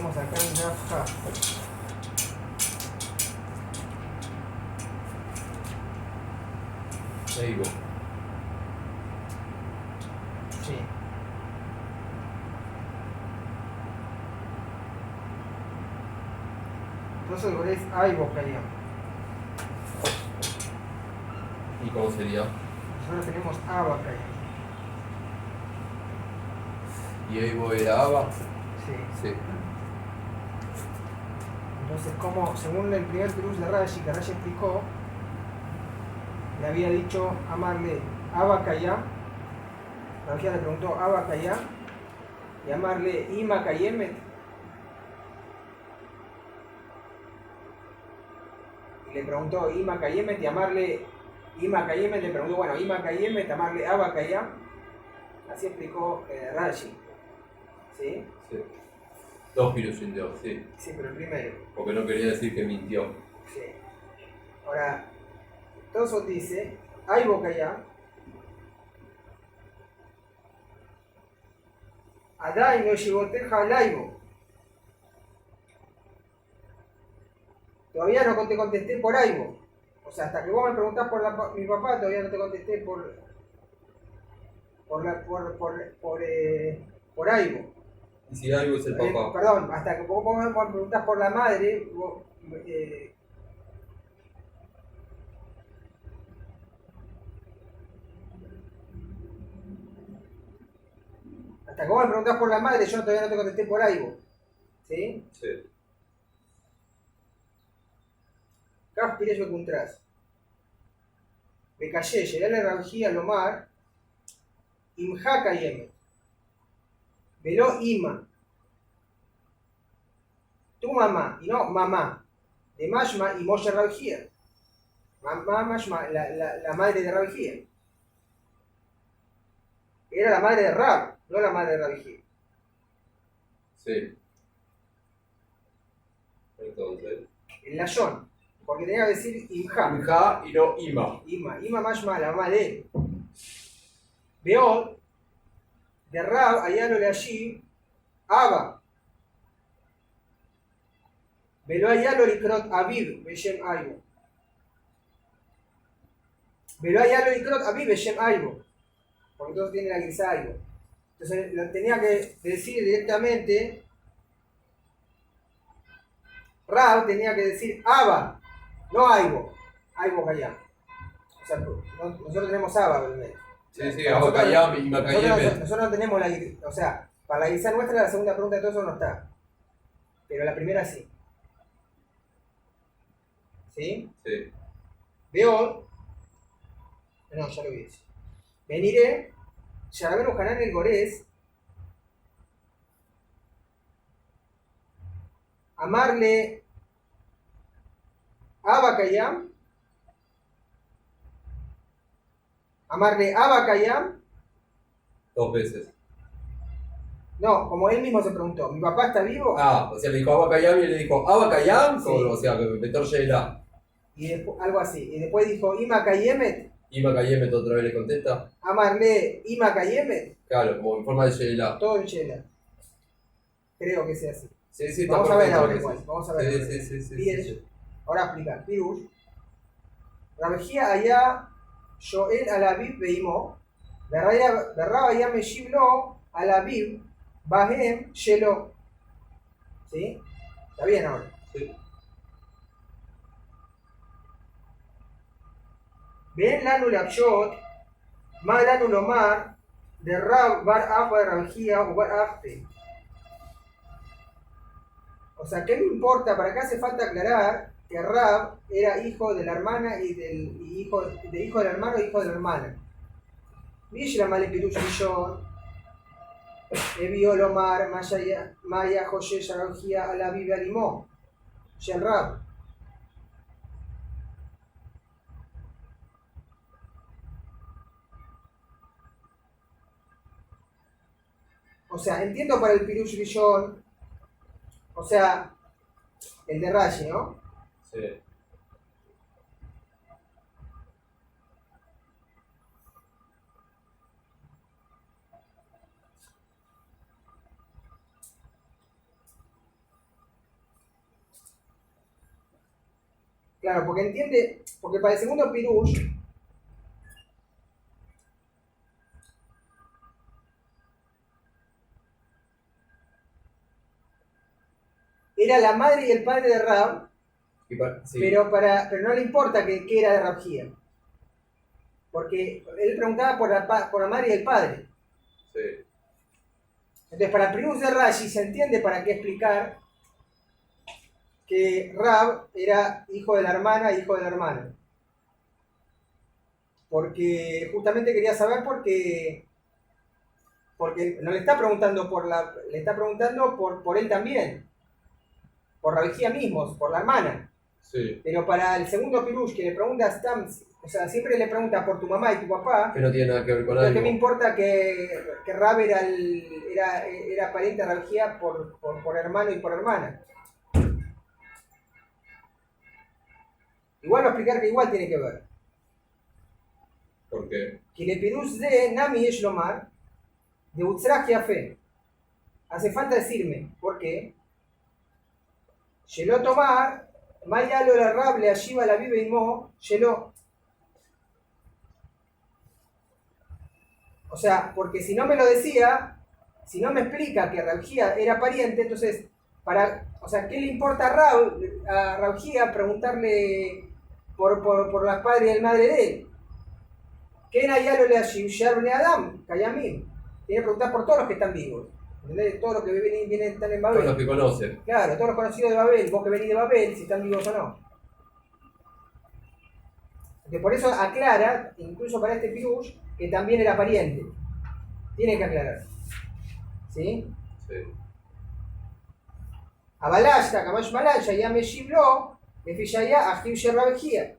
Estamos acá en Dafja. Eibo. Sí. Entonces el gol es Aibo Kayam. ¿Y cómo sería? Nosotros tenemos Aba Kayam. ¿Y Eibo era Aba? Sí. Sí. Entonces, como según el primer Pirush de Rashi, que Rashi explicó, le había dicho amarle Aba Kayam. Rashi le preguntó Aba Kayam. Y amarle Ima Kayemet. Y le preguntó Ima Kayemet y amarle Ima Kayemet. Le preguntó, bueno, Ima Kayemet, amarle Aba Kayam. Así explicó Rashi. ¿Sí? Sí. Dos Pirushim dio, sí. Sí, pero el primero. Porque no quería decir que mintió. Sí. Ahora, Tosfot dice, Aibo Kayam. Adai no shigoteja al Aibo. Todavía no te contesté por Aibo. O sea, hasta que vos me preguntás por mi papá, todavía no te contesté por Aibo. ¿Y si Eibo es el papá? Perdón, hasta que vos me preguntás por la madre, hasta que vos me preguntás por la madre, yo todavía no te contesté por Aibo. ¿Sí? Sí. Kaf Piresh Kuntras. Me callé, llegué a la Rabjía Lomar, Imha Kayemet. Veló Ima. Tu mamá, y no mamá. De Mashma y Moshe Rabjía. Mamá Mashma, la madre de Rabjía. Era la madre de Rab, no la madre de Rabjía. Sí. Entonces. El Lashon. Porque tenía que decir Imha. Imja y no Ima. Ima Mashma, la mamá de él. Beol, de Rab, allá lo le allí, Abba. Velo allá lo likrot Aviv, Beshem Aibo. Velo allá lo likrot Aviv, Beshem Aibo. Porque entonces tiene la guisa Aibo. Entonces lo tenía que decir directamente. Rab tenía que decir Abba, no Aibo. Aibo Kayam. O sea, nosotros tenemos Abba primero. Sí, Abba Kayam y Ima Kayemet. Nosotros no tenemos la. O sea, para la guisa nuestra, la segunda pregunta de todo eso no está. Pero la primera sí. ¿Sí? Sí. Veo. No, ya lo vi. Veniré. Yarabenu Hanan el Gorés. Amarle Abba Kayam. Amarle Abba Kayam. Dos veces. No, como él mismo se preguntó, ¿mi papá está vivo? Ah, o sea, le dijo Abba Kayam y le dijo Abba Kayam, Sí. o sea, Betor Sheila. Y después, algo así. Y después dijo Ima Kayemet. Ima Kayemet otra vez le contesta. Amarle Ima Kayemet. Claro, como en forma de Sheila. Todo en Shela. Creo que sea así. Sí, Vamos a ver perfecto, ahora sí. igual. Vamos a ver. Sí. Bien. Ahora explicar. Pirush. Rabjía allá Joel al Aviv veimó. Berraba allá Meshiblo al Aviv. Bahem Shelo. ¿Sí? Está bien ahora. Sí. Ven lanu lapshot. Ma lanu lomar. De Rab bar Afa de Rabjía o bar Afte. O sea, ¿qué me importa? Para acá hace falta aclarar que Rab era hijo de la hermana y hijo del hermano e hijo de la hermana. Mishra Male Pirush Rishon, Evio Lomar, Maya José Sharajía a la Biblia Limó, Shen Rab. O sea, entiendo para el Pirush Rishon, o sea, el de Rashi, ¿no? Sí. Claro, porque entiende, porque para el segundo pirush, era la madre y el padre de Rab, Sí, pero no le importa que era de Rabjía, porque él preguntaba por la madre y el padre. sí. Entonces, para el pirush de Rashi se entiende para qué explicar que Rab era hijo de la hermana e hijo de la hermana. Porque justamente quería saber porque no le está preguntando le está preguntando por él también, por Rabijía mismo, por la hermana. Sí. Pero para el segundo pirush que le pregunta o sea, siempre le pregunta por tu mamá y tu papá, Que no tiene nada que ver con entonces ¿qué algo. me importa que Rab era pariente de Rabijía por hermano y por hermana? Igual va a explicar que igual tiene que ver. ¿Por qué? Que le pirush de Nami Yesh Lomar, de Utzrach Yafé. Hace falta decirme, ¿por qué? Yeló tomar, Maya lo la rable, allí va la vive y mo, yeló. O sea, porque si no me lo decía, si no me explica que Rabjía era pariente, entonces, o sea, ¿qué le importa a Rabjía preguntarle por la padre y el madre de él? ¿Qué era ya lo le Shibshar Adam? Kayamim. Tiene que preguntar por todos los que están vivos. ¿Entendés? Todos los que están en Todos los Babel. que conocen. Claro, todos los conocidos de Babel, vos que venís de Babel, si están vivos o no. Que por eso aclara, incluso para este pirush, que también era pariente. Tiene que aclarar. ¿Sí? Sí. Abalashta, Kamash Malaya, ya me shibló, me fijaya, Ajiv Sherrabejía.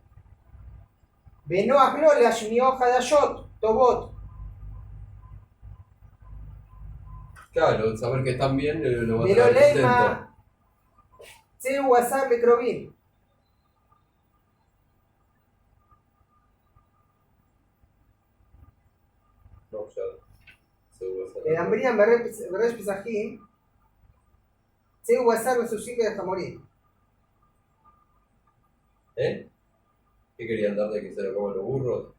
Veno Aglo, le asumió Hadashot, Tobot. Claro, saber que están bien lo va a Velo traer contento. Leima, Tseu Wazar Lekrovim. No, ya. Seguro se El Ambrián Beresh Pesajim, Tseu Wazar Besusim de Jamorim. ¿Eh? ¿Qué querían dar de que se lo coman los burros?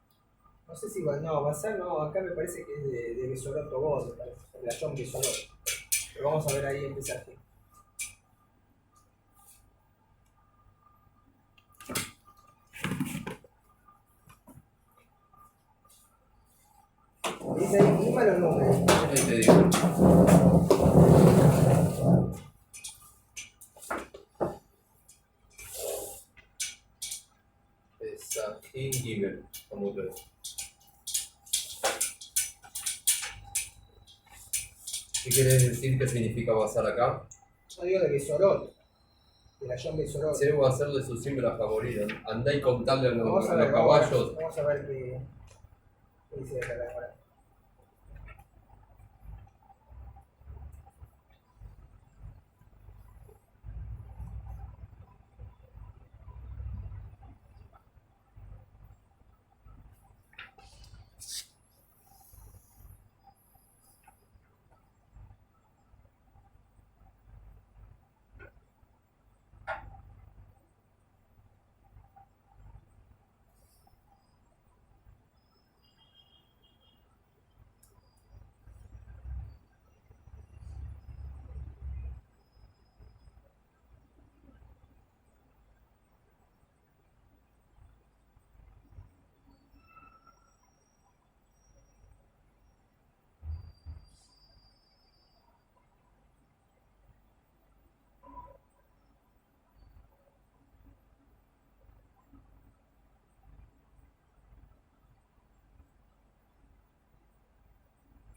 No sé si no, Bazar no, acá me parece que es de Besorot Tobot, me parece, la Yom Besorot. Pero vamos a ver ahí en Pesajim. Dice ahí, Lima los nombres. Ahí te digo. Pesajim Gimel. Vamos a ver. ¿Qué querés decir que significa basar acá? Yo digo de Besorot, de la Yom Besorot. Se va a hacer de su símbolo a favoritos. Andá y contarle a los, Vamos a a los ver, caballos. vamos a ver qué dice acá la hora.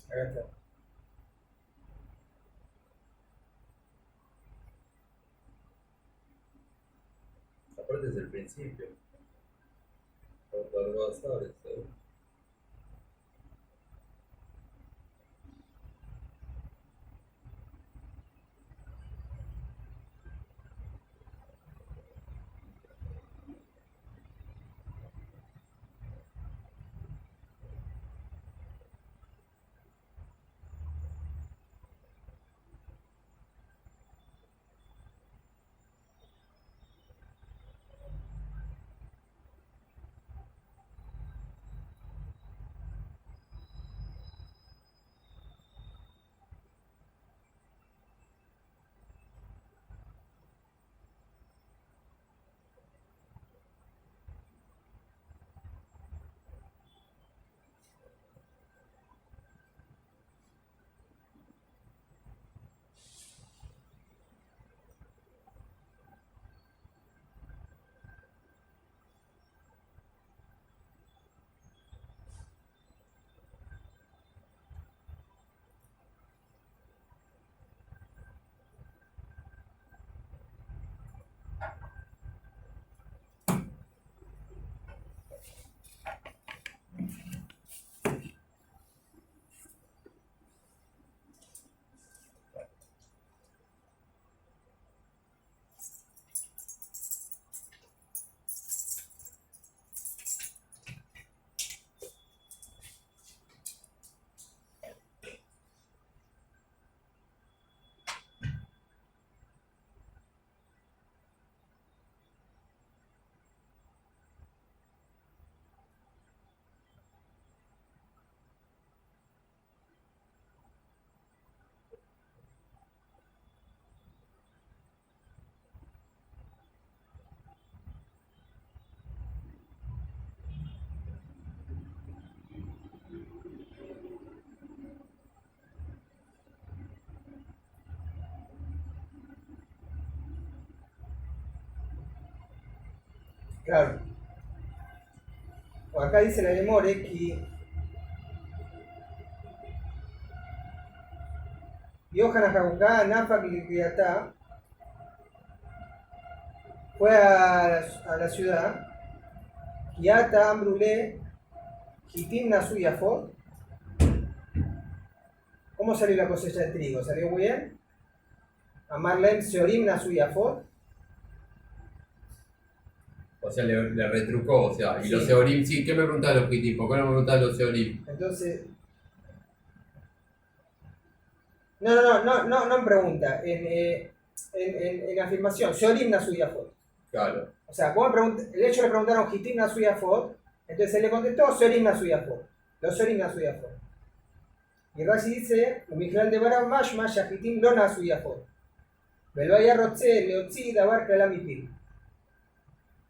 Acá está. Aparte es el principio. Para basar, ¿eh? Claro. O acá dice la Gemore que Yohanan Hakuká, Nafak y Kriatá fue a la ciudad, Kiata Ambrulé, Hitim Nasu Yafot. ¿Cómo salió la cosecha de trigo? ¿Salió muy bien? Amarlem Seorim Nasu Yafot. O sea, le retrucó, o sea, y Sí. los Seorim, sí, ¿qué me preguntan los Hitim? ¿Por qué no me preguntan los Seorim? Entonces, no en pregunta, en afirmación, Seorim Nasu Yafot. Claro, O sea, el hecho le preguntaron Hitim Nasu Yafot, entonces él le contestó Seorim Nasu Yafot. Los Seorim Nasu Yafot. Y Rashi dice, Mijral de Baram Mashma Shahitim Lo Nasu Yafot. Velo haya Rotze, Leotzi, Dabar Kalamipil.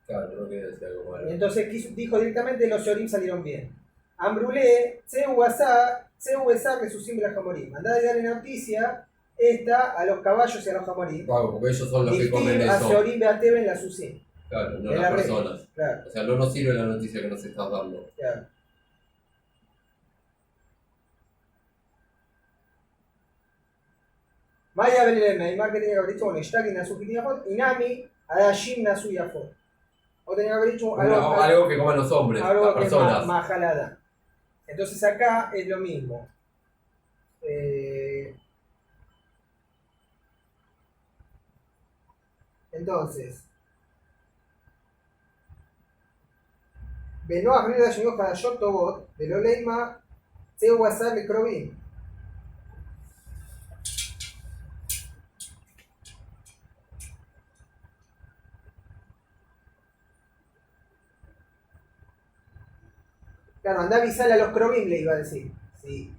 claro, no quería decir algo malo. Entonces dijo directamente los Seorim salieron bien. Ambrulé, Tseu Esar, Resusim la Jamorim. Andá y darle noticia esta a los caballos y a los Jamorim. Claro, porque ellos son los que comen A eso. Seorim Beateben la Susim. Claro, no De las la red. personas. Claro, O sea, no nos sirve la noticia que nos estás dando. claro. Maya Belén, Neymar que tenía que haber dicho, bueno, Ishtaki Nasu Kitiyafot, Inami, Adashim Nasu Yafot. O tenía que haber dicho Algo que coman los hombres, algo las que es personas. majalada. Entonces acá es lo mismo. Entonces, Benoah Brida Shino Hadashot Tobot, de lo Leima, Tseu Asar le Krovim. Claro, andá a avisarle a los Krovim, le iba a decir. Sí,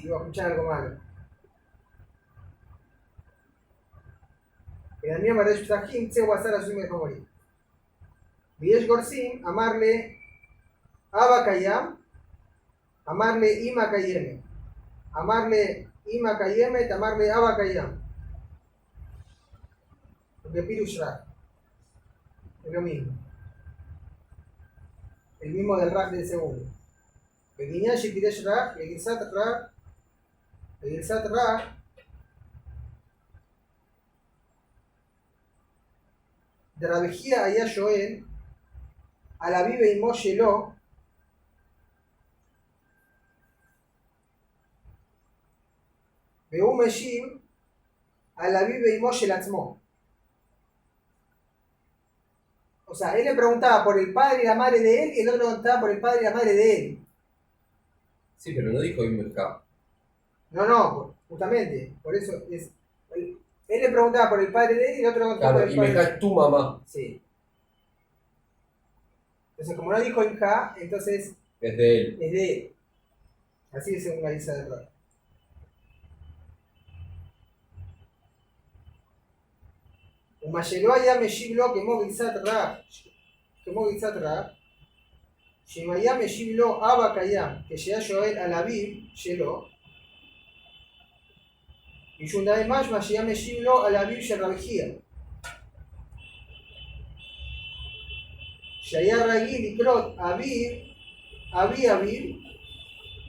iba a escuchar algo malo. El Daniel Marash Psahim, Tseu Asar a su hijo morir. Videsh Gorsim, amarle Abba Kayam, amarle Ima Kayeme. Amarle Ima Kayeme, amarle Abba Kayam. Porque Pirush Raj. Es lo mismo. El mismo del Raj del segundo. Beguiñá Shikiresh Raj, Begirsat Raj, Begirsat Raj. De Rabejía allá Joel, a la vive y Moshe lo, Beum Meshim, a la vive y Moshe Latzmo. O sea, él le preguntaba por el padre y la madre de él, y el otro preguntaba por el padre y la madre de él. Sí, pero no dijo Immerka. No, justamente, por eso es. Él le preguntaba por el padre de él y el otro preguntaba Claro, por el padre. Immerka es tu mamá. Sí. Entonces, como no dijo Inja, entonces Es de él. es de él. Así es según la lista de error. Umayelo allá me shiblo que movilizat ra, Shemaya me shiblo Abba Kayam, que sea Joel a la Bib, Shelo, y Yundai Mash, Mashia me shiblo a la Bib, Sherabejía. Shaya Ragil y Krot, Abib,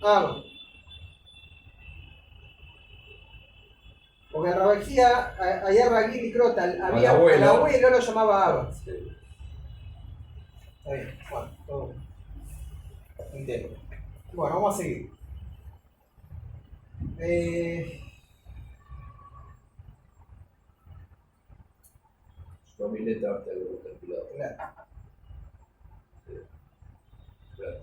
Abba. Porque Rabajía, allá Ragil y Krot, al abuelo lo llamaba Abba. Sí. Está bien, bueno, todo entero. Bueno, vamos a seguir. No mi letra te lo calculado. Claro. Sí. Claro.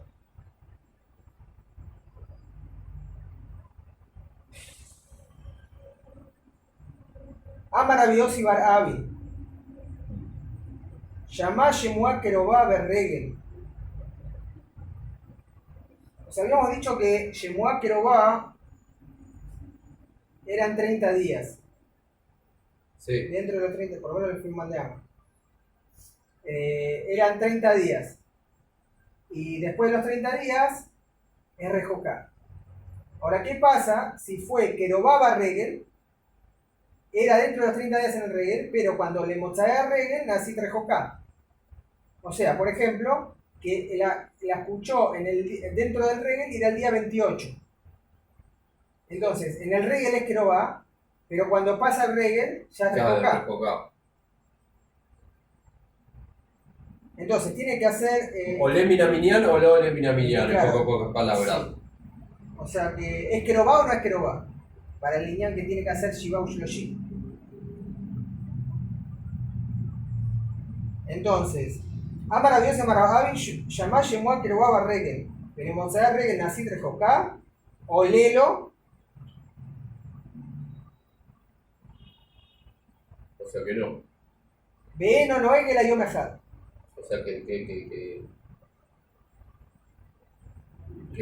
Maravilloso y Bar Abi. Yamá Shemua Kerobá Berregel. O sea, habíamos dicho que Shemua Kerobá eran 30 días. Sí. Dentro de los 30, por lo menos el film mandeamos. Eran 30 días. Y después de los 30 días es Rejoká. Ahora, ¿qué pasa si fue Kerobá Barregel? Era dentro de los 30 días en el Regel, pero cuando le mozzaya Regel, nací Rejoká. O sea, por ejemplo, que la escuchó dentro del regel y era el día 28. Entonces, en el regel es Kerová, pero cuando pasa el regel ya es Claro, Rejocá. Rejocá. Entonces, tiene que hacer... O le minaminian o lo le minaminian, en Claro. pocas palabras. Sí. O sea, que ¿es Kerová o no es Kerová? Para el lineal que tiene que hacer Shiva Ushloshi. Entonces, Amar Dios Amar Abin Yamá Shemua Kerová Barregel. Venimos a Regel Nasit Rejocá, o Lelo. O sea que no. Ve no es que la Yom Echad. O sea que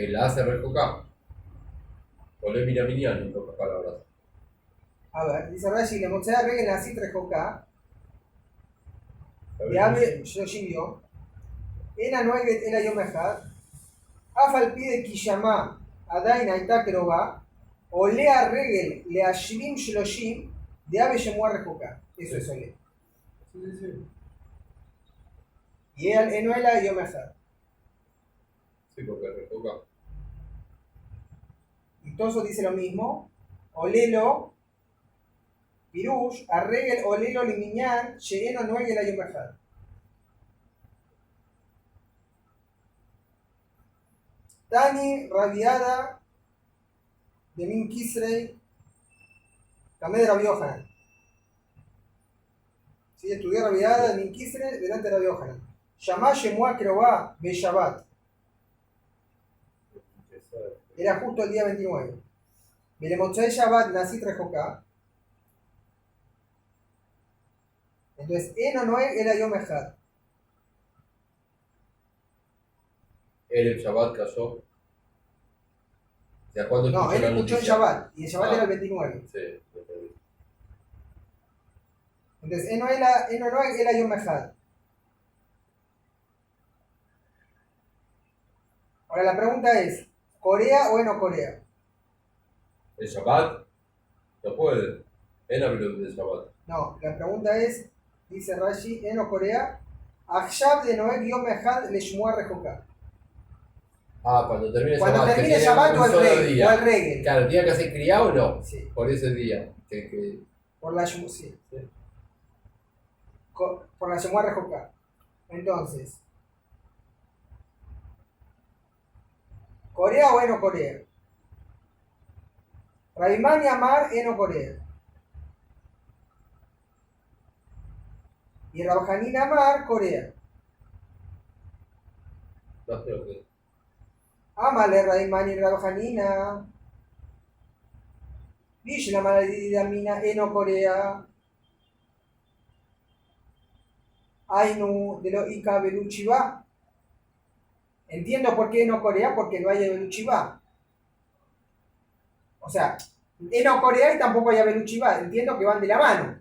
la hace Rejocá. O le minaminian, en pocas palabras. A ver, dice Rashi, le mostré a Regel Nasit Rejocá. A ver, Veame Shloshim Yom. Ena Noeget Ela Yom Echad. Afal pide Kishama Adain Aita Kerová. O Lea Regel Leashvim Shloshim de Ave Shemua Rejocá. Eso es Ole. sí, sí. Y él no es la Yom Echad. Sí, porque Rejocá. Y Toso dice lo mismo. Olelo, Pirush, Arregel, Olelo, Limiñán, Sheeno, Noel, la Yom Echad. Tani, Rabiada, de Min Kisrei, Kamé de Rabbi Yohanan. Sí, estudié Rabiada de Min Kisrei delante de Rabbi Yohanan. Yamá Shemua Kerová, Be Shabbat. Era justo el día 29. Belemotzai Shabbat Nasit Rejocá. Entonces, Eno Noel era Yom Echad. El Shabbat cayó. O sea, ¿cuándo No, escuchó él la escuchó el noticia? Shabbat. Y el Shabbat Ah. era el 29. Sí, lo entendí. Entonces, Eno Noel era Yom Echad. Ahora la pregunta es, ¿Corea o Eno Corea? ¿El Shabbat? No puede. Él habló del Shabbat. No, la pregunta es, dice Rashi, Eno Corea, Achshab de Noel Yom Echad le Shmua Rejocá. Ah, cuando termine Cuando Shabbat. termine que tiene Shabbat un o el solo Regel. día. O el Regel. Claro, ¿tiene que hacer criado o no? Sí, Por ese día. Que... por la Shmua, sí. Sí. Por la Shmua Rejocá. Entonces, ¿Corea o Eno Corea? Raimán y Amar, Eno Corea. Y Rabjanín Amar, Corea. No creo que. Amale Raimán y Rabjanina. Vishla Maladidamina, Eno Corea. Ainu de lo Ika Beluchiva. Entiendo por qué Eno Corea, porque no hay Beluchiva. O sea, Eno Corea y tampoco hay Beluchiva. Entiendo que van de la mano.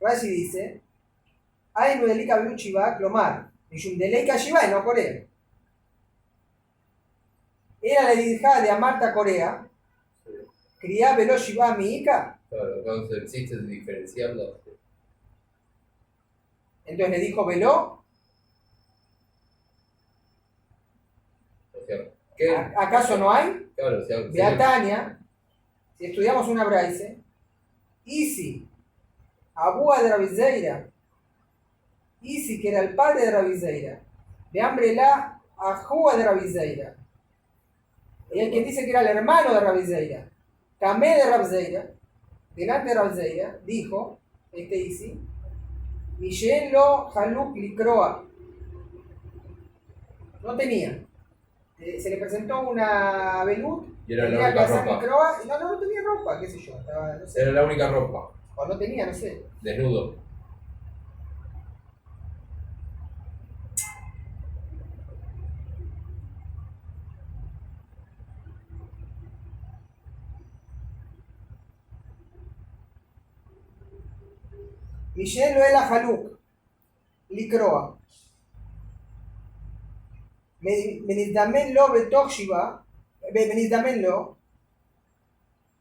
Rashi dice, Ainu de Ika Beluchiva, Clomar. Mishum de Leika Shiva, Eno Corea. Era la hija de Amarta Corea. Sí. Cría Velo Shiva mi Ika. Claro, entonces existe diferenciarlo. Entonces le dijo Velo. O sea, ¿qué? ¿Acaso no hay? Claro, o sea, Beatania, si estudiamos una braise, Isi, Abúa de Rabizeira, Isi, que era el padre de Rabizeira, de Ambrela, Ajúa de Rabizeira. Y hay quien dice que era el hermano de Rabizeira, Camé de Rabizeira, delante de Rabizeira, dijo, Isi, Michel lo Haluk Licroa. No tenía. Se le presentó una velut y era la tenía que única hacer ropa. microa y no tenía ropa, qué sé yo, estaba, no sé, Era la única ropa. o no tenía, no sé. Desnudo. Michel lo era Haluk, Licroa. Benizdamen lo Betoch Shiva, Benizdamen lo,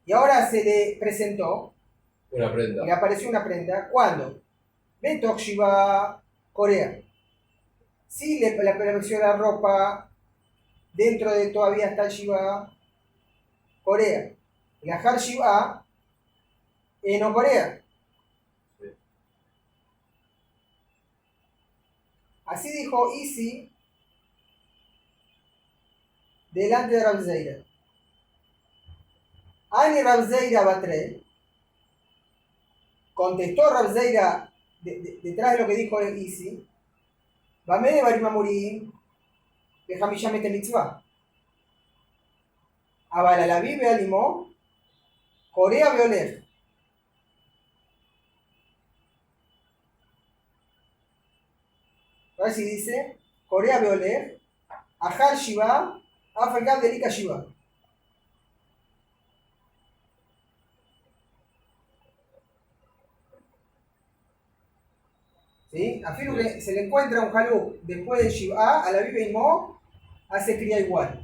y ahora se le presentó, Una prenda. le apareció una prenda, ¿cuándo? Betok Shiva, Corea. Si la presión de la ropa, dentro de todavía está el Shiva, Corea. Y la Har Shiva, no Corea. Sí. Así dijo Isi delante de Rabzeira. Ani Rabzeira Batre. Contestó Rabzeira detrás de lo que dijo Isi. Bame de Barimamurim, de Hamisham mitzvah. Avala la vive alimó, Corea Violer. A ver si dice, Corea Violer, Ajal Shiva, Afalgab Delika Shiva. ¿Sí? Afirmo que se le encuentra un haluk después de Shiva, a la vive Imo, hace cría igual.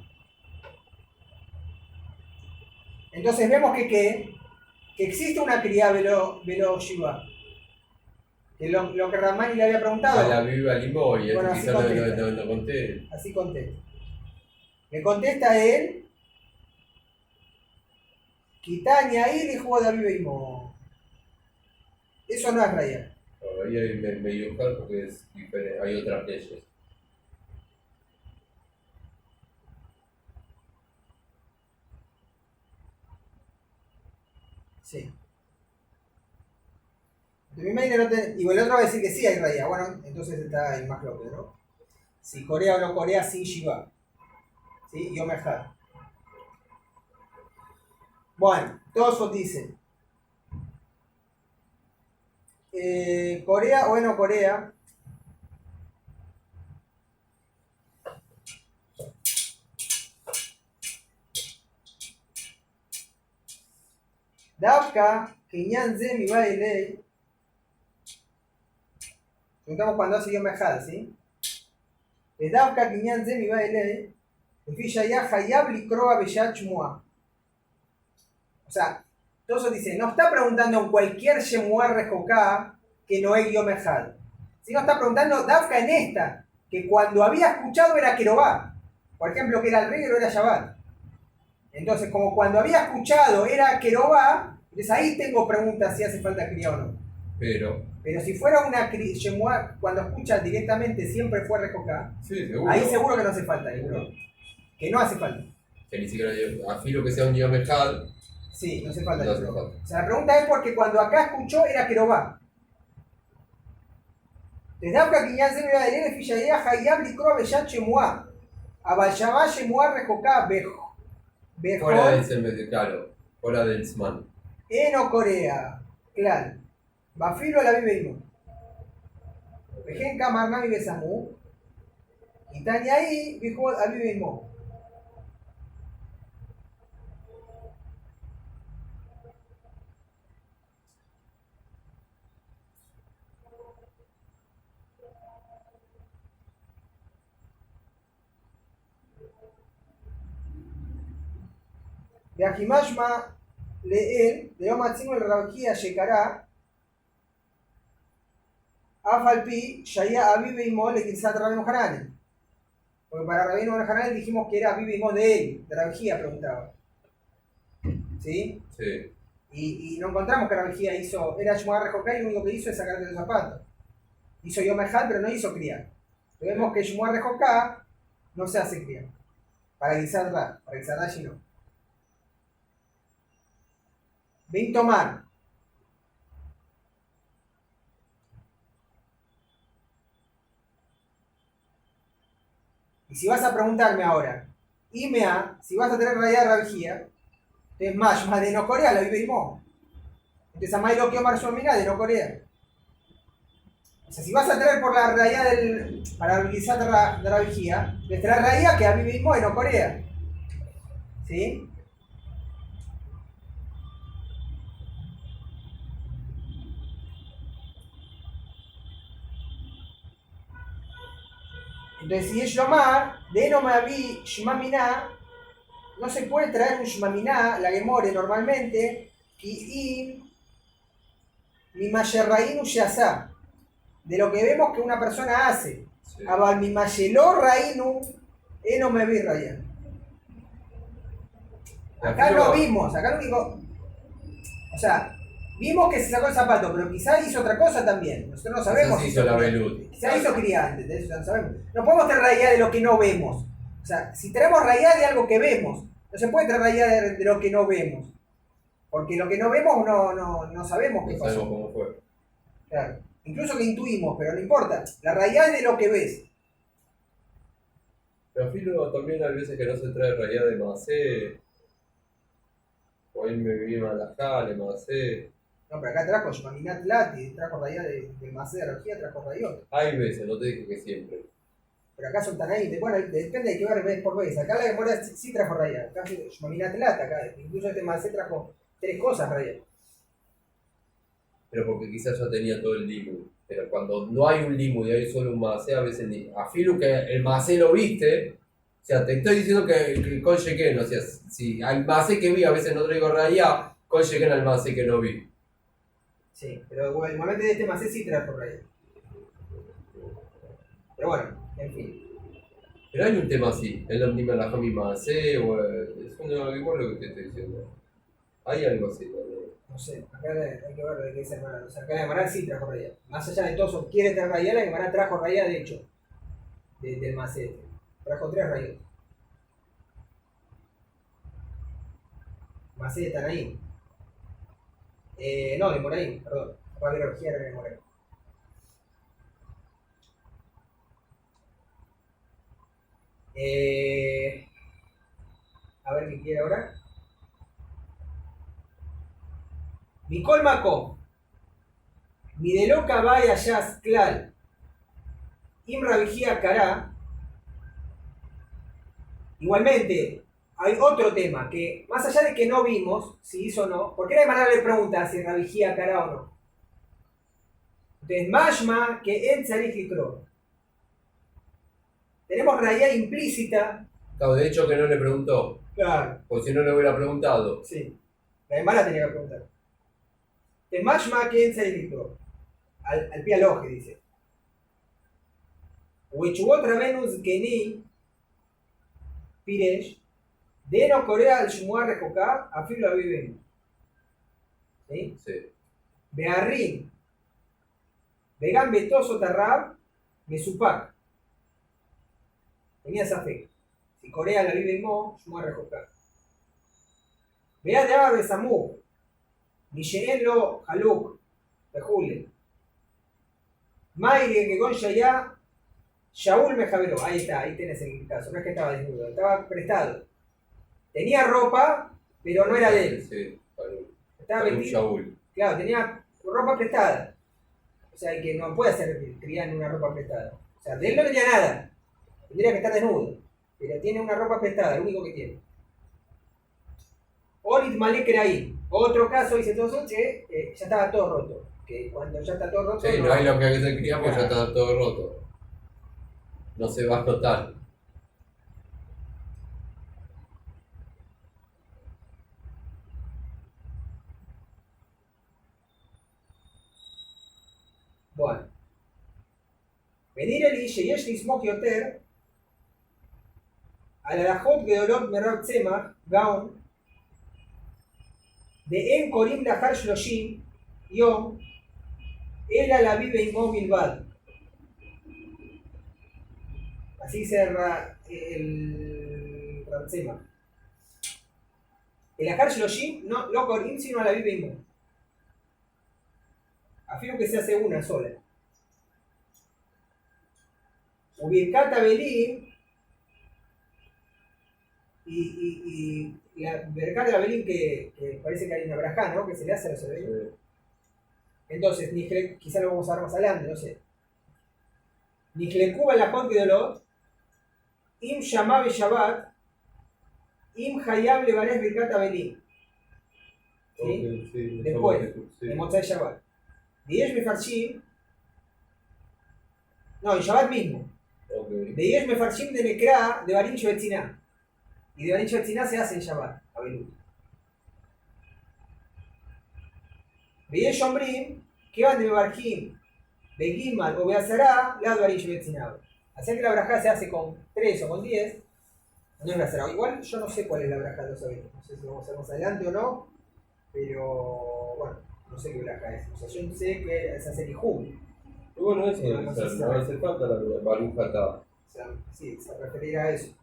Entonces vemos que existe una cría velo Shiva. Que lo que Ramani le había preguntado. A la viva limbo y Bueno, quizás no conté. Así contesta. Le contesta a él, Quitaña ahí le jugó David Beimo. Eso no es raya. Ahí me equivocar porque es diferente, hay otras leyes. Sí. Y el otro va a decir que sí hay raya. Bueno, entonces está el más loco, ¿no? Si Corea o no Corea sin Shiva. ¿Sí? Yo me jalo. Bueno, todos dicen. Corea o no Corea. Davka, Kinyan Zemi va de ley. Preguntamos cuando hace yo mejada, ¿sí? Davka, Kinyan Zemi va de ley. Fija ya Hayab Likroa Beyat Shmua. O sea, entonces dice, no está preguntando en cualquier Shemua Rejoká que no es Yomejad. Sino está preguntando Dafka en esta, que cuando había escuchado era Kerobá. Por ejemplo, que era el rey o era Shabbat. Entonces, como cuando había escuchado era Kerobá, entonces ahí tengo preguntas si hace falta cría o no. Pero si fuera una Shemua, cuando escucha directamente siempre fue Rejoká, sí, seguro. Ahí seguro que no hace falta, que no hace falta. Que ni siquiera afilo que sea un Yom Echad. Sí, no hace falta. No hace falta. O sea, la pregunta es porque cuando acá escuchó era Kerobá. Desde acá que ya se me va a leer, Fichaya, Hayab, Likro, Beyat, Shemua. Abayabá, Shemua, Rejoká, Bejo. Fuera del claro, fuera del Zman. Eno Corea, claro. Bafilo la vive Vejen Kamarnami Besamu. Y Tania ahí, dijo a vive Imo. Viajimashma Leel, de Omatzino el Rabjía Shekará, Afalpi, Shaya Avive y Mol, Equizat Rabino Hanan. Porque para Rabino Hanan dijimos que era Avive y Mol de él, de Rabjía preguntaba. ¿Sí? Sí. Y no encontramos que Rabjía hizo, era Shmuar Rejoká y lo único que hizo es sacarte los zapatos. Hizo Yomejal, pero no hizo criar. Vemos que Shmuar Rejoká no se hace criar. Para Gizat Rashi no. Ven tomar. Y si vas a preguntarme ahora, Imea, si vas a tener raya de Rabjía, entonces más de no Corea la vive Imo. Entonces Amay lo que Omar Shomina de no Corea. O sea, si vas a tener por la raya del. Para utilizar de Rabjía, nuestra raya que a vive Imo de no Corea. ¿Sí? Entonces, si es Yomar, de no me vi Shmamina, no se puede traer un Shmamina, la Gemore normalmente, y mi Mayerraín Ushazá. de lo que vemos que una persona hace. Sí. Abalmimayeló Rainu, no me vi Raya. Acá no vimos, acá lo único. O sea, vimos que se sacó el zapato, pero quizá hizo otra cosa también. Nosotros no sabemos. Quizás hizo la veluti. Quizá hizo cría, ¿entendés? No sabemos. No podemos traer raya de lo que no vemos. O sea, si traemos raya de algo que vemos, no se puede traer raya de lo que no vemos. Porque lo que no vemos no sabemos qué No pasó. sabemos cómo fue. Claro. Incluso que intuimos, pero no importa. La raya es de lo que ves. Pero filo también hay veces que no se trae rayá de macé. O ahí me vi malajá, macé. No, pero acá trajo Shmaminat Lati, trajo raya de Macé de Arogía, trajo rayot. Hay veces, no te dije que siempre. Pero acá son tan ahí, bueno, depende de qué ver vez por vez. Acá la Gemora sí trajo raya. Acá Shmaminat Lati, acá. Incluso este Macé trajo 3 cosas raya. Pero porque quizás ya tenía todo el limud. Pero cuando no hay un limud y hay solo un macé, a veces ni. A filo que el macé lo viste. O sea, te estoy diciendo que con Sheken, o sea, si al macé que vi a veces no traigo rayá, con Sheken al macé que no vi. Sí, pero bueno, igualmente de este Macé sí trajo raya. Pero bueno, en fin. Pero hay un tema así, el Omnima la Jami Macé, o es igual lo que te estoy diciendo. Hay algo así también. No sé, acá hay que ver de qué es hermana. O sea, acá la Gemara sí trajo raya. Más allá de todo eso, quiere traer raya, la Gemara trajo raya de hecho. Del Macé. Trajo 3 rayas. Macé de Tanaín. No, de Moraín, perdón. Para biología era de Moraín. A ver qué quiere ahora. Nicole Macó. Mideloca vaya Yas Klal. Imra Vigía Cará. Igualmente, hay otro tema que, más allá de que no vimos si hizo o no, ¿por qué la hermana le pregunta si Rabigía Cará o no? Entonces, Mashma que en Tzarich. Tenemos raya implícita. Claro, de hecho que no le preguntó, Claro. porque si no le hubiera preguntado. Sí. La hermana tenía que preguntar. De Mashma que en Tzarich. Al pie al oje, dice. Huichubot Ravenus Geni Piresh. De no Corea al Shumuar Rejoká, a filo a viven. ¿Sí? Sí. Bearrin. Vegan Betoso Tarrab, Mesupac. Tenía esa fe. Si Corea la vive en Mo, Shumuar Rejoká. Vea de Abe Samú. Misheen lo Haluk. Bejule. Maire que con Shaya. Shaul me javeró. Ahí está, ahí tenés el caso. No es que estaba desnudo, estaba prestado. Tenía ropa, pero no era de él. Sí, Estaba para un vestido. Shaul. Claro, tenía ropa prestada. O sea, que no puede ser criado en una ropa prestada. O sea, de él no tenía nada. Tendría que estar desnudo. Pero tiene una ropa prestada, lo único que tiene. Orit Malek era ahí. Otro caso, dice todo que ya estaba todo roto. Que cuando ya está todo roto. Sí, no hay lo que se cría porque ya está todo roto. No se va a notar. Bueno. ונראה לי שיש לסמוך יותר על הלכות גדולות מרב צמח, גאון, ואין קוראים לאחר 30 יום, אלא להביא בעמו מלבד. Así dice el Rab Tzemach. El Ahar Shloshim no lo Korim sino a la Vive Imó. Afirmo que se hace una sola. Ubirkat Abelim y la Berkat de Abelim que parece que hay una brajá, ¿no? Que se le hace a los Abelim. Entonces, quizá lo vamos a ver más adelante, no sé. Nijlekuba la Jot Gedolot, Im Shama Shabbat, Im Hayab Levanes Birkat Abelim. ¿Sí? Sí, Después, sí. en Motzai Shabbat. Diez Mefarshim, no, en Shabbat mismo. Okay. De Diez Mefarshim de Nekra de Barim Shevetziná. Y de Barim Shevetziná se hace en Shabbat, Abelut. Diez Shombrim, que van de Mebarjim, Begimal o Beazará, la Dvarim Shebetzinav. Así que la brajá se hace con 3 o con 10, no es Beazará. Igual yo no sé cuál es la brajá de los sabios. No sé si lo vamos a hacer más adelante o no, pero bueno, no sé qué brajá es. O sea, yo sé que es hacer Ijum. Y bueno, eso Pero debe no ser, sé si no hace falta la barujata. O sea, sí, se referirá a eso,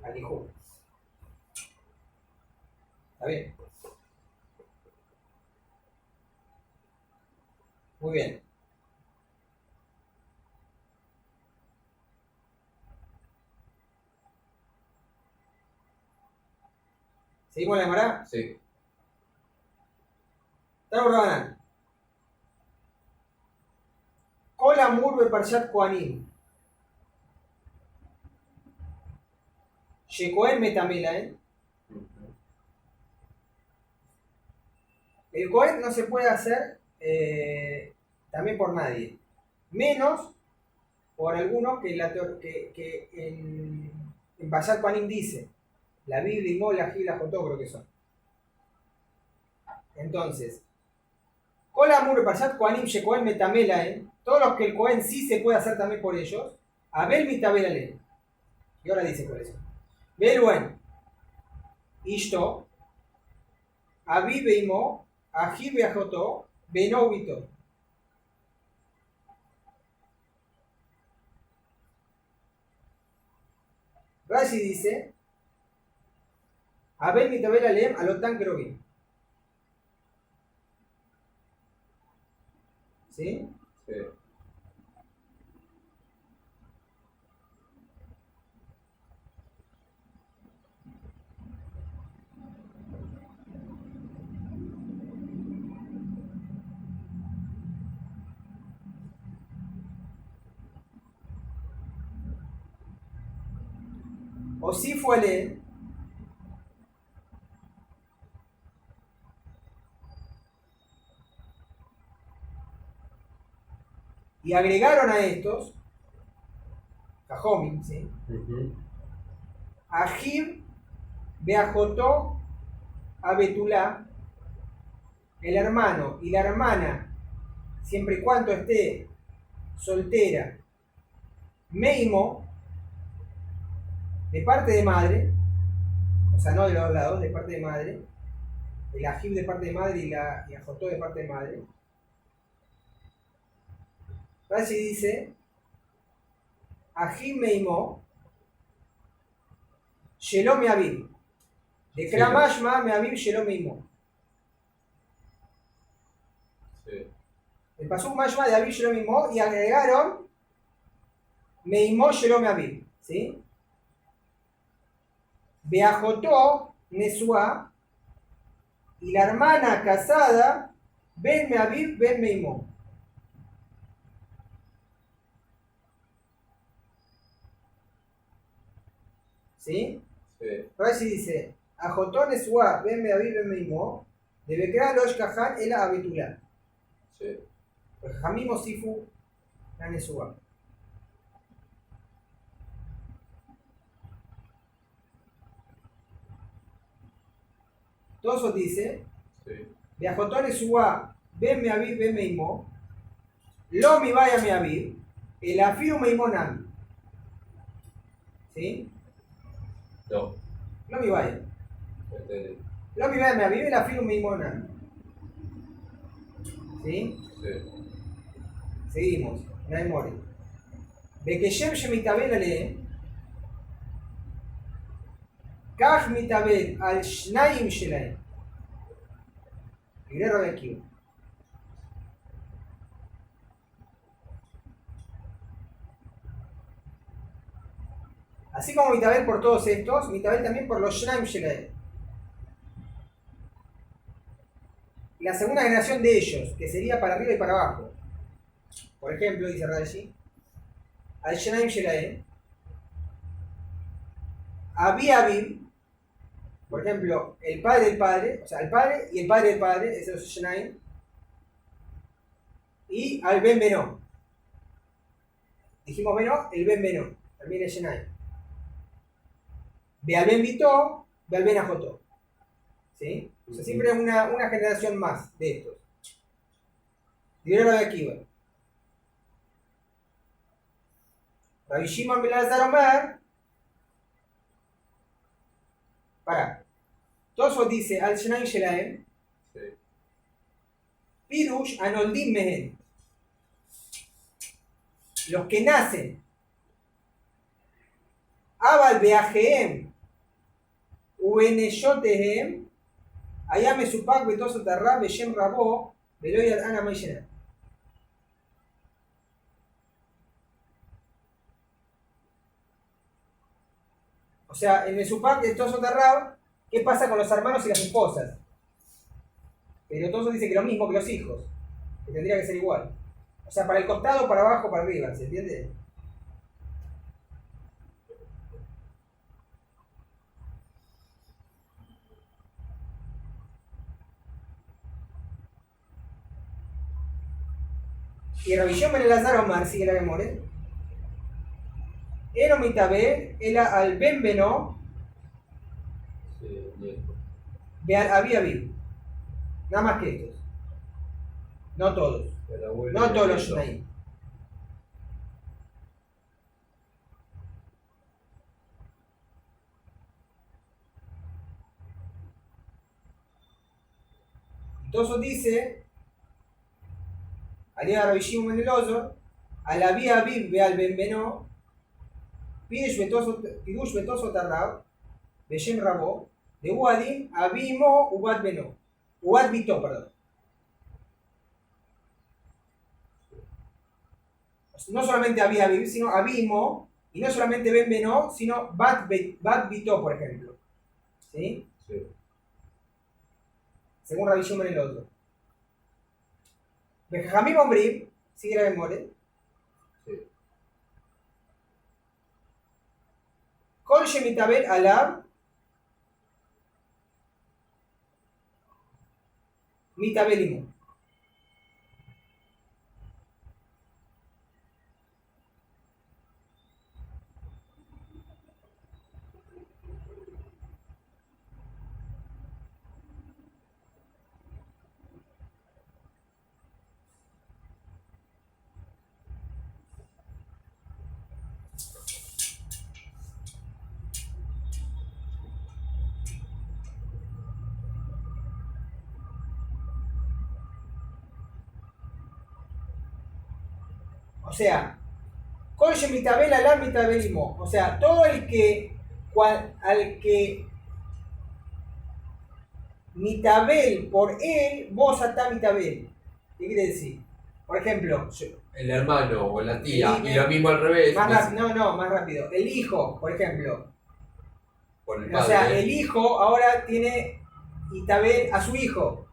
al Ijum. ¿Está bien? Muy bien. ¿Seguimos la Gemara? Sí. Estamos Rabanán. Kol Amur Beparshat Kohanim. Shekohen Metamela, ¿eh? El Kohen no se puede hacer también por nadie. Menos por algunos que en Parshat Kohanim dice. La Biblia y Mo, la Gil, la Jotó creo que son. Entonces, Kol Amur Parshat Kohanim Shekohen Metamela, ¿eh? Todos los que el Kohen sí se puede hacer también por ellos. Abel Mitabel Ale. Y ahora dice por eso. Beluen. Ishto. Abi Beimo. Aji Beajoto. Beno Vito. Rashi dice. Abel Mitabel Alem Alotan Kerovim. ¿Sí? Sí. O si fue y agregaron a estos, Jajomim, ¿sí? Ajib, Beajotó, Abetulá, el hermano y la hermana, siempre y cuando esté soltera, Meimo, de parte de madre, o sea, no de los lados, de parte de madre, el Ajib de parte de madre y Ajotó de parte de madre. Rashi dice, Ajib Meimo, Shelom Meaviv. De Kramashma Meaviv Shelom Meimo. Sí. El pasuk Mashma de Aviv Shelom Meimo y agregaron Meimo Shelom Meaviv. ¿Sí? Beajotó Nesua y la hermana casada Ben Meaviv Ben Meimo. ¿Sí? Sí. Rashi dice, Ajotó Nesua Ben Meaviv Ben Meimo, de Bekra Losh Kahan Ela Abetulá. Sí. Jamimo Sifu la Nesua. Todos dice, Sí. Beajotó Nesua Ben Meaviv Ben Meimo, Lo mi vaya Meaviv, el Afiru Meimo Nami. ¿Sí? No. Lo mi vaya. Entendí. Lo mi vaya Meaviv, el Afiru Meimo Nami. ¿Sí? Sí. Seguimos, la memoria. Bekeshem Shemitabel Ale, Kaj Mitabel al Shnaim Shelaim. Guerrero de Akiva. Así como Mitabel por todos estos, Mitabel también por los Shnaim Shelaim. La segunda generación de ellos, que sería para arriba y para abajo. Por ejemplo, dice Rashi, al Shnaim Shelaim, Abi Abib, por ejemplo, el padre del padre, o sea, el padre y el padre del padre, ese es Shnaim, y al Ben Benó. Dijimos Benó, el Ben Benó, también es Shnaim. Ve al Ben Vitó, ve al Ben Ajotó. ¿Sí? O sea, siempre es una generación más de estos. Guerrero de Akiva. Rabbi Shimon ben Elazar Omer, pará, Tosfot dice, al Shnai Shelaem, Sí. Pirush Anoldim Mehen, los que nacen, Abal Beajeem, Ubeneyotehem, Ayame Supak Betosot Arrab, Beshem Rabó, Beloyat Ana Mayshena. O sea, en el Supak de Tosot Arrab, ¿qué pasa con los hermanos y las esposas? Pero Tosot dice que lo mismo que los hijos, que tendría que ser igual. O sea, para el costado, para abajo, para arriba, ¿se entiende? Y Rabbi Shimon ben Elazar Omar, sigue la memoria. Ero mitabel, era al ben beno, Sí, nieto. beal abi abi. Nada más que estos. No todos. El abuelo No y el todos los nieto. Shnaim. Entonces dice, Alía Rabbi Shimon ben Elazar, al abi abi beal ben beno, pidush betosot arrab, beshem rabo, de uadim abimo ubat beno. Ubat bito, perdón. No solamente había Abib, sino Abimo, y no solamente Ben Beno, sino Bat Bito, por ejemplo. ¿Sí? Sí. Según Rabbi Shimon el otro. Benjamín Ombrim, sigue la memoria. Sí. Kol Shemitabel Alab, Mitabelimo. O sea, Kol Shemitabel Alab, Mitabelimo. O sea, todo el que, al que Mitabel por él, vos atá Mitabel. ¿Qué quiere decir? Por ejemplo, El hermano o la tía. Sí, Y lo mismo al revés. más rápido, no, más rápido. El hijo, por ejemplo. Por el O padre. sea, el hijo ahora tiene Itabel a su hijo,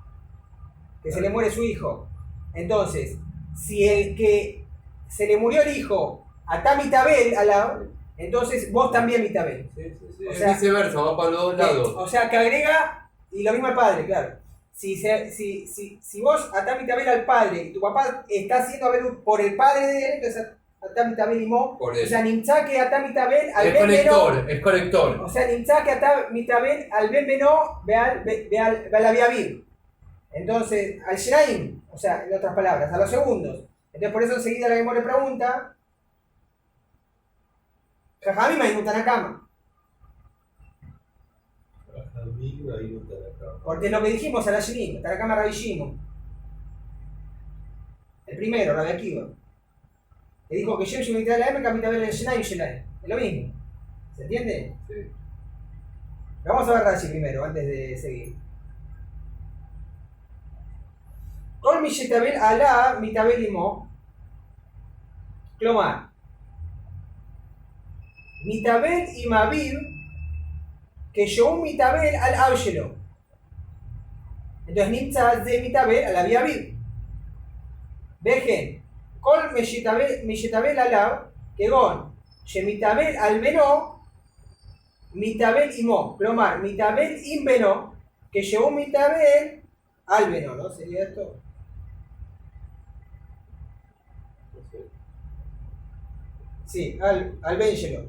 que se le muere su hijo. Entonces, si el que se le murió el hijo atá Mitabel a la, entonces vos también Mitabel. Sí, sí, sí. O Es sea, viceversa, va para los dos lados. O sea, que agrega, y lo mismo al padre, claro. Si vos atá Mitabel al padre y tu papá está haciendo a ver por el padre de él, entonces atá Mitabel y mo. Por O él. sea, nimtzá que atá Mitabel al Es ben beno. conector, es conector. O sea, nimtzá que atá Mitabel al ben beno beal aviavir. Entonces, al shnaim, o sea, en otras palabras, a los segundos. Entonces, por eso enseguida la memoria pregunta, Jajamim hay Tanakama. Porque es lo que dijimos a la Shinim, Tanakama Rabbi Shimon. El primero, Rabbi Akiva. Que dijo que Shem Shemitah la M, Mitabel el Shnaim Shelaim. Es lo mismo. ¿Se entiende? Sí. Pero vamos a ver Rashi primero, antes de seguir. Kol Mishetabel Alá Mitabel Imo. Clomar. Mitabel y Mabib. Que yo un Mitabel al Abshelo. Entonces Nimtza de Mitabel al Aviavib. Vejen. Kol Mishetabel Alá. Que gon. Shemitabel al Beno. Mitabel Imo. Clomar. Mitabel im Beno. Que yo un Mitabel al Beno, ¿no? ¿Sería esto? Sí, al Benjelo.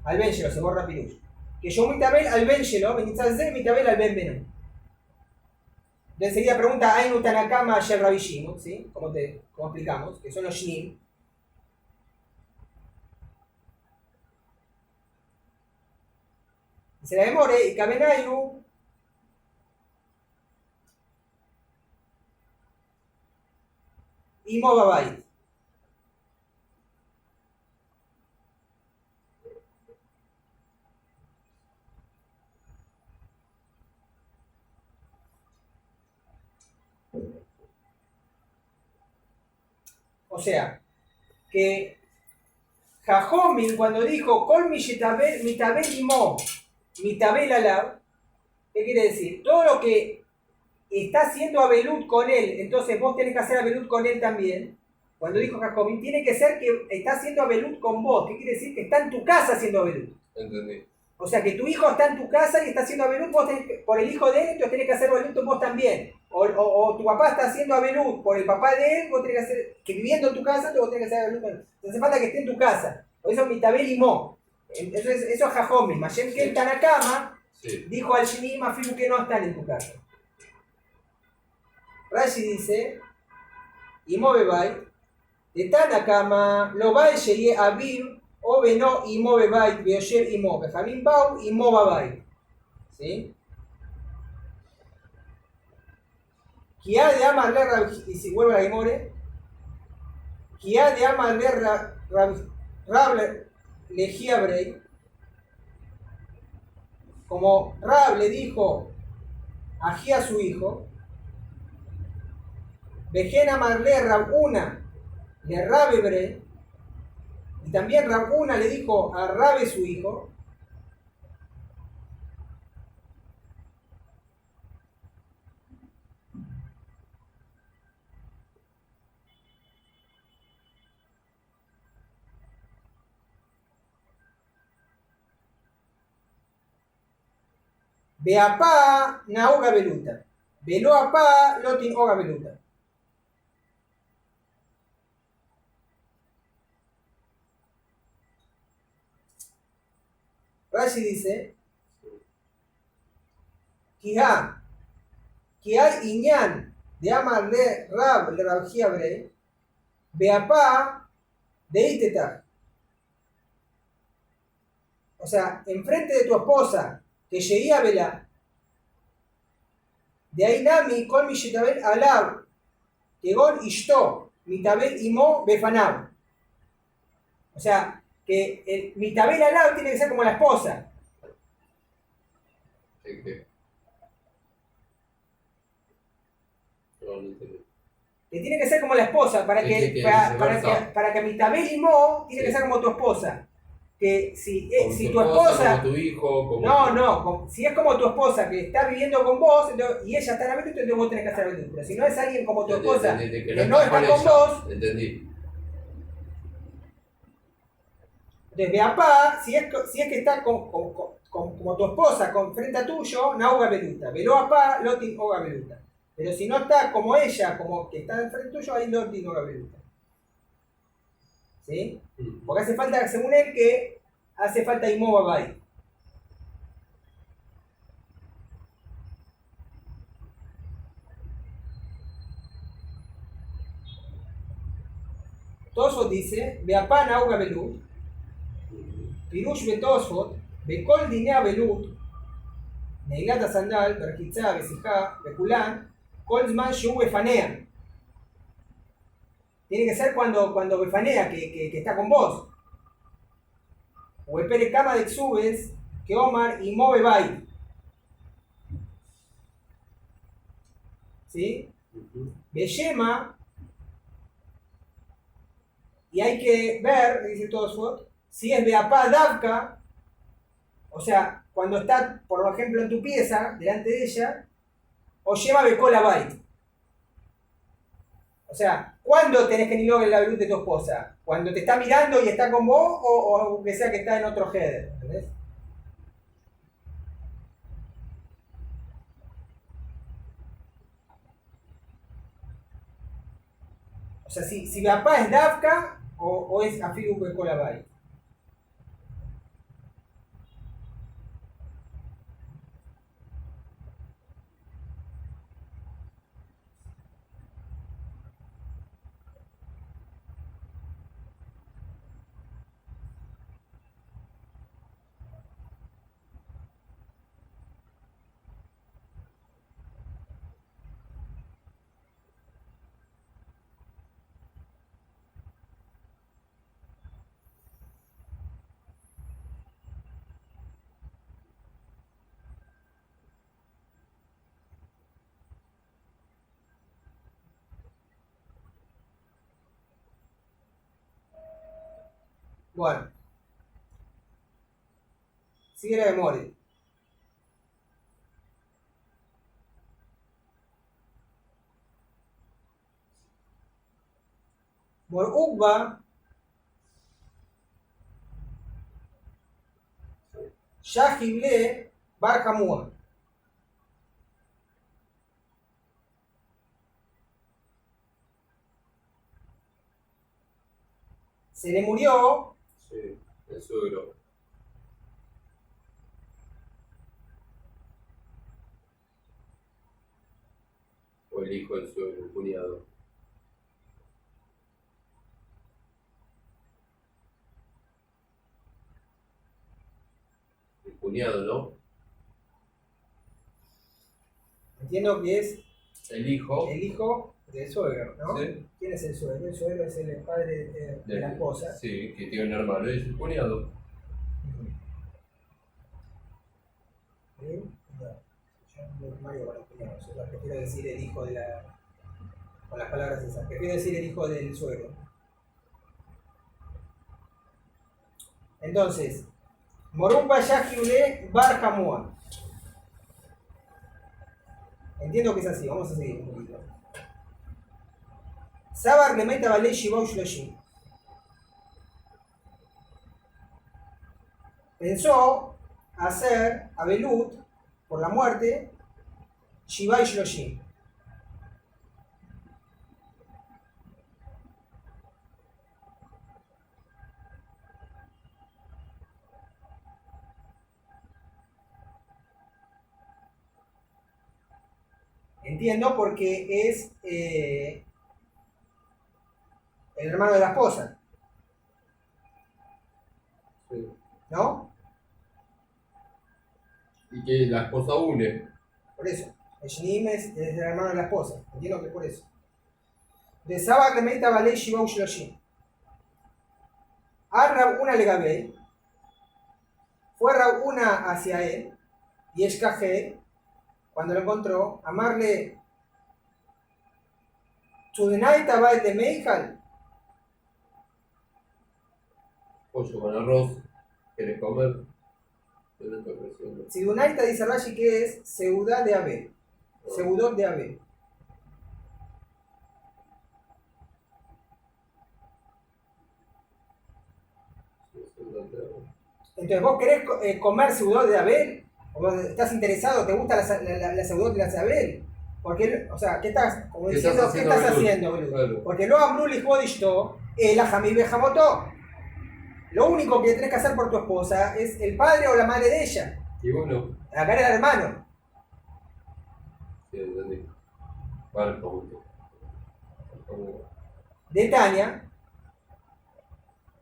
Al Benjelo, se borra Pirush. Que yo Mitabel al Benjelo, Mitabel al Ben Beno. Entonces enseguida pregunta Ainu Tanakama Ayer Rabbi Shimon, ¿sí? Como explicamos, que son los Shnim. Se la demore y Kabenayu. Y Mobabai. O sea, que Jajomil cuando dijo Kol mitabel imo, mitabel alab, ¿qué quiere decir? Todo lo que está haciendo Abelut con él, entonces vos tenés que hacer Abelut con él también. Cuando dijo Jajomil, tiene que ser que está haciendo Abelut con vos. ¿Qué quiere decir? Que está en tu casa haciendo Abelut. Entendí. O sea, que tu hijo está en tu casa y está haciendo Abelut, vos por el hijo de él, entonces tenés que hacer Abelut vos también. O tu papá está haciendo Abelut por el papá de él, vos tenés que hacer, que viviendo en tu casa, entonces vos tenés que hacer Abelut. Entonces hace falta que esté en tu casa. Por eso Mitabel y Mo. Entonces, eso es Jajomil. Mashem Kel Tanakama dijo al Shinim Afilu que no están en tu casa. Rashi dice, y Mo Bebai, de Tanakama, lo va a llegue a Aviv, o Beno y Mo Bebai, Beosher y Mo, Benjamín Bau y Mo Babai. ¿Sí? Kia de amarle y si vuelve a la Imore, Kia de amarle Rab Legiabrey, como Rab le dijo a Gia su hijo, Vejen amarle Rabuna de Rabebre, y también Rabuna le dijo a Rabe su hijo, Beapá Nauga Beluta, Velo apá Lotin Oga Beluta. Rashi dice, Kihá, que hay Iñán de amarle Rab le Rabjiabre, Beapá de Itetá. O sea, enfrente de tu esposa, que llegué a Belá, de ahí Nami, con mi Shetabel Alab, que Gon Ishto, Mitabel Imo Befanab. O sea, que el Mitabel Alab tiene que ser como la esposa. ¿Qué? No entendí. Que tiene que ser como la esposa, para que Mitabel Imo tiene que ser como tu esposa. Que si tu esposa. Como tu hijo, como No, si es como tu esposa que está viviendo con vos y ella está en la mente, entonces vos tenés que hacer Abelut. Pero si no es alguien como tu esposa que no está con vos, entendí. entonces Beapá, si es que está como tu esposa frente a tuyo, Nauga Beluta. Veló apá, Lotin Oga Beluta. Pero si no está como ella, como que está enfrente tuyo, ahí Lotin Oga Beluta. ¿Sí? Porque hace falta, según él, que hace falta Imo Babai. Tosfot dice, Beapá Nauga Belut, Pirush Betosfot, Bekol Dinea Belut, Neilata Sandal, Berkitzá, Besijá, Bekulán, Kolzman Shu Befanea. Tiene que ser cuando Befanea, que está con vos. O el Pere Kama de Xubes, que Omar y Mo Bebai. ¿Sí? Beyema, y hay que ver, dice Tosfot, si es Beapá Davka, o sea, cuando está, por ejemplo, en tu pieza, delante de ella, o lleva Bekola Bait. O sea, ¿cuándo tenés que nilogar la Belut de tu esposa? ¿Cuando te está mirando y está con vos o que sea que está en otro header? ¿Entendés? O sea, si Beapá es Davka o es Afilu Bekola Bait. Bueno, sigue la memoria. Por Uqba, Yahible Bar Hamua. Se le murió Sí, el suegro. O el hijo del suegro, el cuñado. El cuñado, ¿no? entiendo que es El hijo. el hijo del suegro, ¿no? Sí. ¿Quién es el suegro? El suegro es el padre de la esposa. Sí, que tiene un hermano, es el cuñado. Ujú. ¿Bien? No, yo no mario con los cuñados, yo prefiero decir el hijo de la... con las palabras esas, prefiero decir el hijo del suegro. Entonces, Morumba Yahiule Bar Hamua. Entiendo que es así, vamos a seguir un poquito. Sabar le meta Balei Shibau Shloshim. Pensó hacer a Belut, por la muerte, Shibai Shloshim. Entiendo porque es el hermano de la esposa, Sí. ¿no? Y que la esposa une. Por eso. El Shnim es el hermano de la esposa. Entiendo que es por eso. De Sabar le meta Balei Shibau Shloshim. A Rabuna le Gabei. Fue Rabuna hacia él. Y Eshkajé, cuando lo encontró, amarle Tudenai Tabay de Meikal. Pollo con arroz. ¿Quieres comer? Yo le estoy ofreciendo. Sidunaita dice Rashi que es Seudá de Abel. Seudot de Abel. Entonces, ¿vos querés comer Seudot de Abel? ¿O vos estás interesado? ¿Te gusta la Seudot de la Abel? Porque, o sea, ¿qué estás, como ¿Qué diciendo, estás ¿qué haciendo, estás Belud? haciendo, boludo? Claro. Porque lo Amruli Jodishto, el Ajamí Bejamotó. Lo único que tenés que hacer por tu esposa es el padre o la madre de ella. Y bueno, Acá era el hermano. sí, entendí. Vale, como De Tania,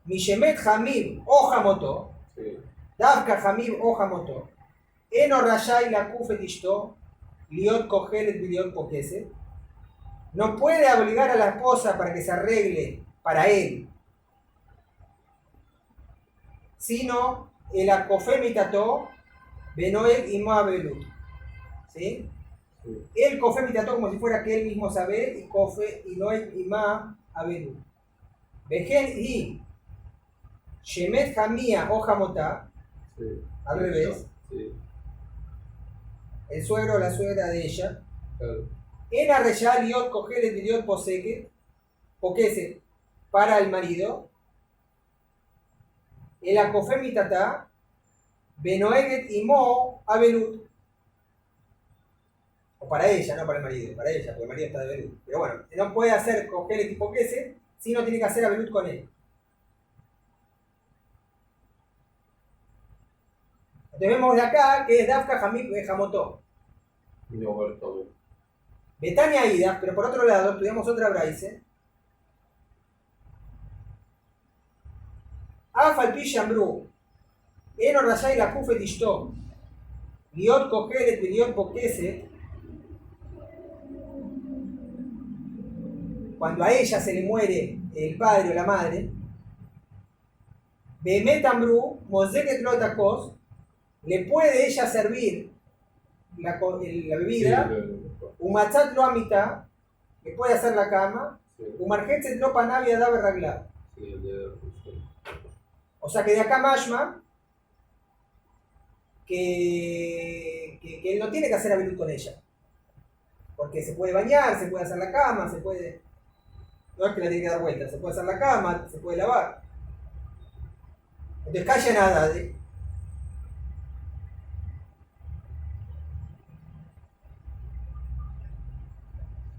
Mishemet Hamib o Jamotó, sí. Davka Hamib o Jamotó, Eno Rashai la Kufet Ishto, Liot Kohelet Liot Pokese, no puede obligar a la esposa para que se arregle para él, sino el Akofé Mitato, Benoel y Moabelut. ¿Sí? Sí. El Kofe Mitato como si fuera que él mismo sabe, y Kofe y Noel y Ma Abelut. Vejen y Shemet Hamia o Jamotá, Sí. al revés, Sí, el suegro o la suegra de ella, claro. en Arreyá Liot Kohelet Liot Poseke, Pokese, para el marido, el Akofé Mitata, Benoeget y Mo Abelut, o para ella, no para el marido, para ella, porque el marido está de Belut. Pero bueno, no puede hacer Kohelet y Pokese, sino tiene que hacer Abelut con él. Entonces vemos de acá que es Dafka Hamib Jamotó. Y no, bueno, está bien. Betania Ida, pero por otro lado, estudiamos otra braise. Afal Pi Shambru, Eno Rashai la Kufet Ishto, Liot Kohelet y Liot Pokese. Cuando a ella se le muere el padre o la madre, Bemet Ambru, Moseket Lotakos, le puede ella servir la bebida, Umatzat lo amita, le puede hacer la cama, Sí, Umarjetzet lo panavia da berragla. sí, el de sí. O sea que de acá mashma que él no tiene que hacer abelut con ella. Porque se puede bañar, se puede hacer la cama, se puede... No es que la tiene que dar vuelta, se puede hacer la cama, se puede lavar. Entonces calla nada de...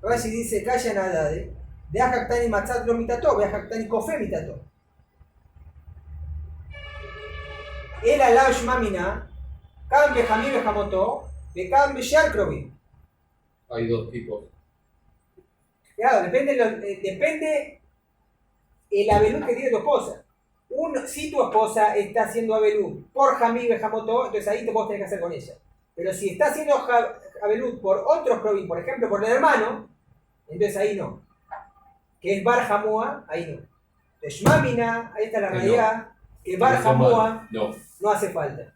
Rashi dice, calla nada de Ajaktani Matzat lo mitato, de Ajaktani Kofe mitato. El alav shmamina, Kam Bejamí Bejamoto, Bekam Beshar Krovi. Hay dos tipos. Claro, depende el abelut que tiene tu esposa. Si tu esposa está haciendo abelut por Jamí Bejamoto, entonces ahí te vos tenés que hacer con ella. Pero si está haciendo abelut por otros Krovi, por ejemplo por el hermano, entonces ahí no. Que es Bar Jamúa, ahí no. Entonces Shmamina, ahí está la realidad, que Bar Jamúa no hace falta.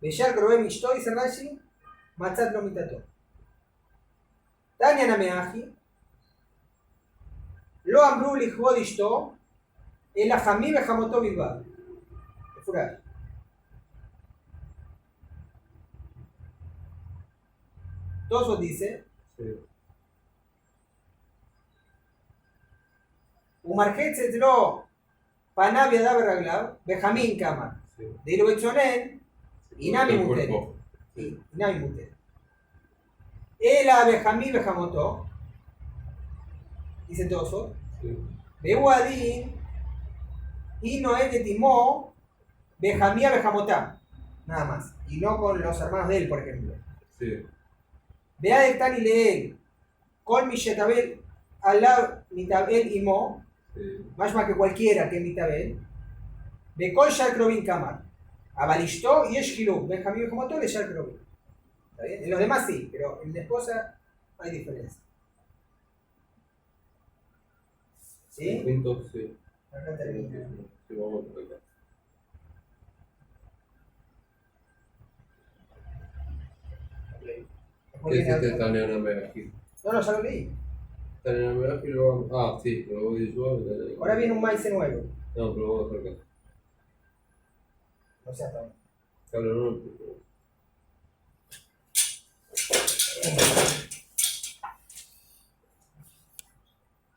Beshar Krovi Mishto, dice Rashi, Matzat lo mitato. Tanya Nameaji, Lo Amru Lichvod Ishto, El Ajamí Bejamoto Bilbao. Furar. Todos dice, Umarjetz lo Panavia da Berraglav, Benjamín Kama, de lo Bechonen, Inami Mutere. Inami Mutere. Ela Benjamín Bejamoto, dice Toso, Beuadín, y Noé de Timó, Benjamía Bejamotá, nada más. Y no con los hermanos de él, por ejemplo. Sí. Vea de Tani Leel, con Mishetabel, Alab Mitabel y Mo, más que cualquiera que Mitabel, de Kol Shalkrovin Kamar, Abalishto y Eshkilu, Benjamín Bejamotó de Shalkrovin. ¿Está bien? En los demás sí, pero en la esposa hay diferencia. ¿Sí? Sí. Acá termina. Sí, vamos por acá. ¿Qué hiciste Tania Nameaji? No, ya lo leí. Tania Nameaji lo vamos. Ah, sí, pero lo voy a ayudar. Ahora viene un maíz nuevo. No, pero lo voy a hacer acá. O sea, también. Claro, no.